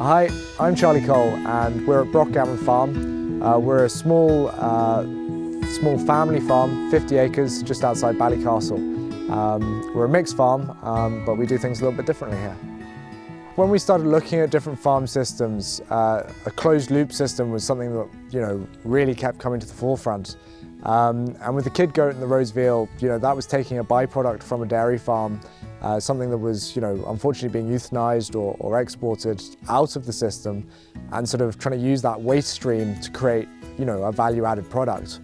Hi, I'm Charlie Cole and we're at Broughgammon Farm. We're a small family farm, 50 acres just outside Ballycastle. We're a mixed farm, but we do things a little bit differently here. When we started looking at different farm systems, a closed loop system was something that really kept coming to the forefront. And with the kid goat and the roast veal, that was taking a byproduct from a dairy farm, something that was, unfortunately being euthanized or exported out of the system, and sort of trying to use that waste stream to create, a value-added product.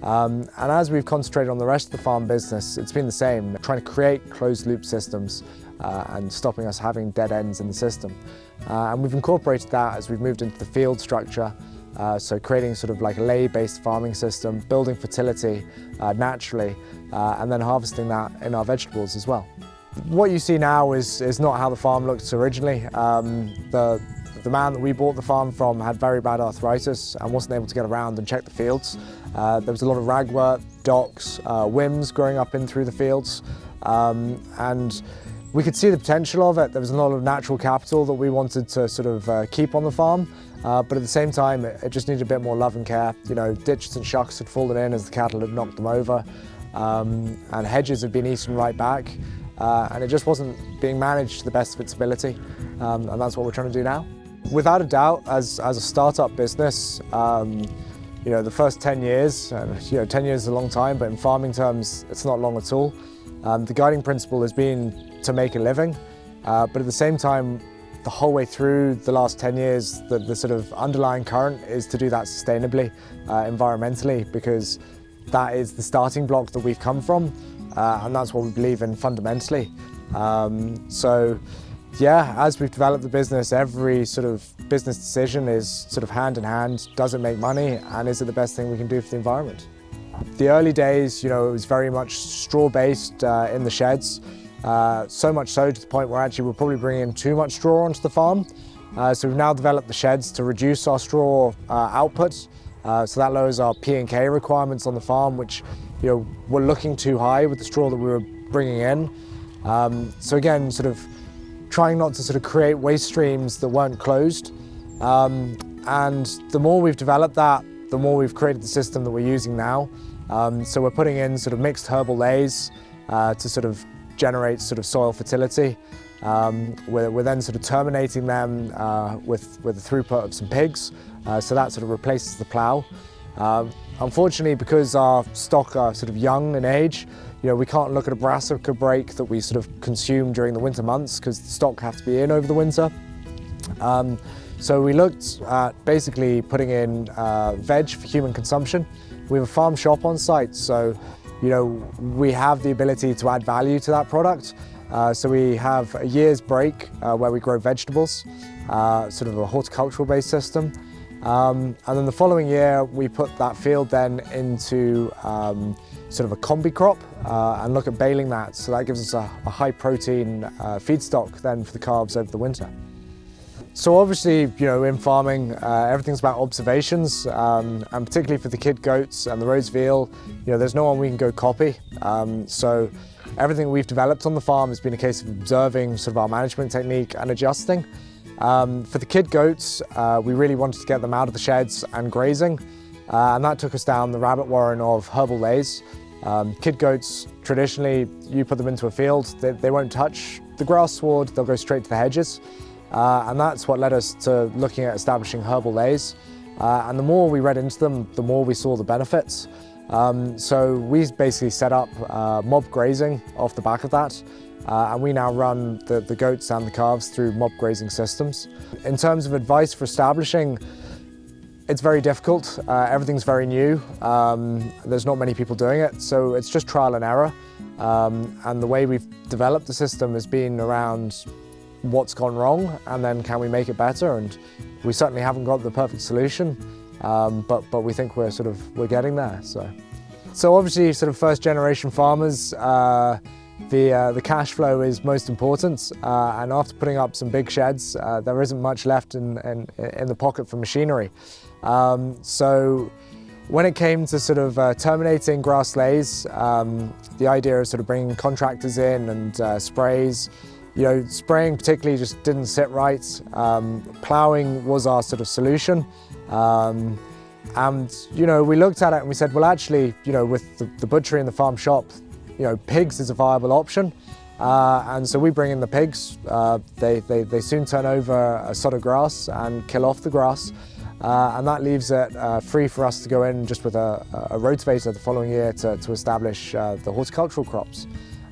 And as we've concentrated on the rest of the farm business, it's been the same, trying to create closed-loop systems and stopping us having dead ends in the system. And we've incorporated that as we've moved into the field structure. So creating sort of like a lay-based farming system, building fertility naturally, and then harvesting that in our vegetables as well. What you see now is not how the farm looked originally. The man that we bought the farm from had very bad arthritis and wasn't able to get around and check the fields. There was a lot of ragwort, docks, whims growing up in through the fields, and we could see the potential of it. There was a lot of natural capital that we wanted to sort of keep on the farm. But at the same time, it just needed a bit more love and care. Ditches and shucks had fallen in as the cattle had knocked them over, and hedges had been eaten right back, and it just wasn't being managed to the best of its ability, and that's what we're trying to do now. Without a doubt, as a startup business, the first 10 years, 10 years is a long time, but in farming terms, it's not long at all. The guiding principle has been to make a living, but at the same time, the whole way through the last 10 years, the sort of underlying current is to do that sustainably, environmentally, because that is the starting block that we've come from, and that's what we believe in fundamentally. So yeah, as we've developed the business, every sort of business decision is sort of hand in hand. Does it make money, and is it the best thing we can do for the environment? The early days, it was very much straw-based in the sheds. So much so to the point where actually we're probably bringing in too much straw onto the farm. So we've now developed the sheds to reduce our straw output. So that lowers our P&K requirements on the farm, which were looking too high with the straw that we were bringing in. So again, sort of trying not to sort of create waste streams that weren't closed. And the more we've developed that, the more we've created the system that we're using now. So we're putting in sort of mixed herbal lays to sort of generate sort of soil fertility. We're then sort of terminating them with the throughput of some pigs, so that sort of replaces the plough. Unfortunately, because our stock are sort of young in age, we can't look at a brassica break that we sort of consume during the winter months because the stock have to be in over the winter. So we looked at basically putting in veg for human consumption. We have a farm shop on site, so we have the ability to add value to that product. So we have a year's break where we grow vegetables, sort of a horticultural based system. And then the following year, we put that field then into sort of a combi crop and look at baling that. So that gives us a high protein feedstock then for the calves over the winter. So obviously, in farming, everything's about observations, and particularly for the kid goats and the roast veal, there's no one we can go copy. So everything we've developed on the farm has been a case of observing sort of our management technique and adjusting. For the kid goats, we really wanted to get them out of the sheds and grazing, and that took us down the rabbit warren of herbal lays. Kid goats, traditionally, you put them into a field, they won't touch the grass sward, they'll go straight to the hedges. And that's what led us to looking at establishing herbal lays. And the more we read into them, the more we saw the benefits. So we basically set up mob grazing off the back of that. And we now run the goats and the calves through mob grazing systems. In terms of advice for establishing, it's very difficult. Everything's very new. There's not many people doing it. So it's just trial and error. And the way we've developed the system has been around what's gone wrong and then can we make it better, and we certainly haven't got the perfect solution, but we think we're getting there. So obviously sort of first generation farmers, the cash flow is most important, and after putting up some big sheds, there isn't much left in the pocket for machinery. So when it came to sort of terminating grass lays, the idea of sort of bringing contractors in and sprays, Spraying particularly just didn't sit right. Ploughing was our sort of solution. And we looked at it and we said, well, actually, with the butchery and the farm shop, pigs is a viable option. And so we bring in the pigs. They soon turn over a sod of grass and kill off the grass. And that leaves it free for us to go in just with a rotavator the following year to establish the horticultural crops.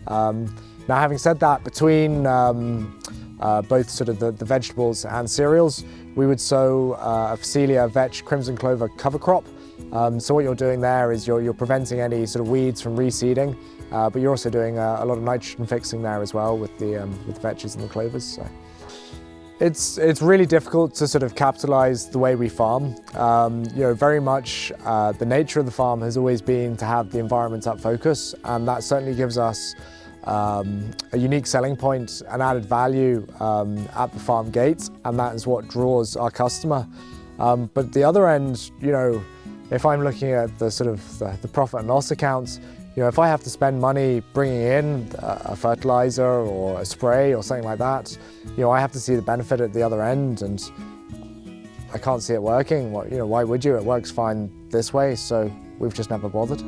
Now, having said that, between both sort of the vegetables and cereals, we would sow a Phacelia vetch crimson clover cover crop. So what you're doing there is you're preventing any sort of weeds from reseeding, but you're also doing a lot of nitrogen fixing there as well with the vetches and the clovers. So it's really difficult to sort of capitalise the way we farm. Very much the nature of the farm has always been to have the environment up focus, and that certainly gives us a unique selling point and added value at the farm gate, and that is what draws our customer. But at the other end, if I'm looking at the sort of the profit and loss accounts, if I have to spend money bringing in a fertilizer or a spray or something like that, I have to see the benefit at the other end, and I can't see it working. Why would you? It works fine this way, so we've just never bothered.